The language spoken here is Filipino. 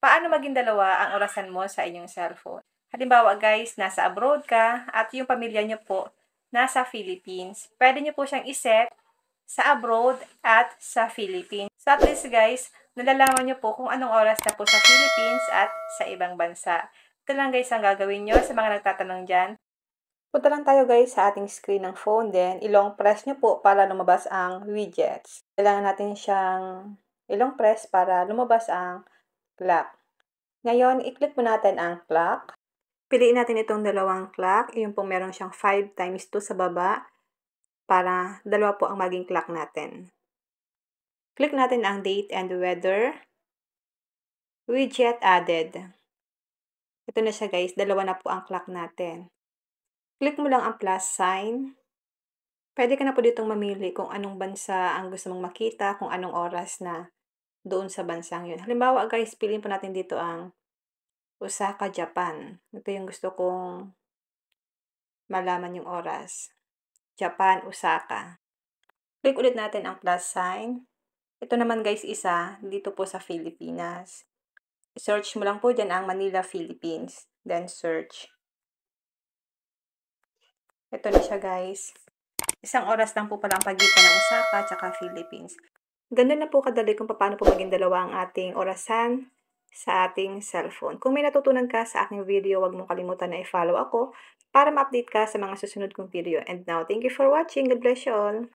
Paano maging dalawa ang orasan mo sa inyong cellphone? Halimbawa guys, nasa abroad ka at yung pamilya niyo po nasa Philippines. Pwede niyo po siyang iset sa abroad at sa Philippines. So at least guys, nalalaman niyo po kung anong oras na po sa Philippines at sa ibang bansa. Ito lang guys ang gagawin niyo sa mga nagtatanong dyan. Punta lang tayo guys sa ating screen ng phone, then ilong press nyo po para lumabas ang widgets. Kailangan natin siyang ilong press para lumabas ang clock. Ngayon, i-click mo natin ang clock. Piliin natin itong dalawang clock, yung pong meron siyang 5 times 2 sa baba para dalawa po ang maging clock natin. Click natin ang date and weather. Widget added. Ito na siya guys, dalawa na po ang clock natin. Click mo lang ang plus sign. Pwede ka na po ditong mamili kung anong bansa ang gusto mong makita, kung anong oras na doon sa bansang yun. Halimbawa guys, piliin po natin dito ang Osaka, Japan. Ito yung gusto kong malaman yung oras. Japan, Osaka. Click ulit natin ang plus sign. Ito naman guys isa, dito po sa Pilipinas. Search mo lang po dyan ang Manila, Philippines. Then search. Ito na siya guys. Isang oras lang po pala ang pagitan ng Osaka at Philippines. Ganun na po kadali kung paano po maging dalawa ang ating orasan sa ating cellphone. Kung may natutunan ka sa aking video, huwag mong kalimutan na i-follow ako para ma-update ka sa mga susunod kong video. And now, thank you for watching. God bless you all.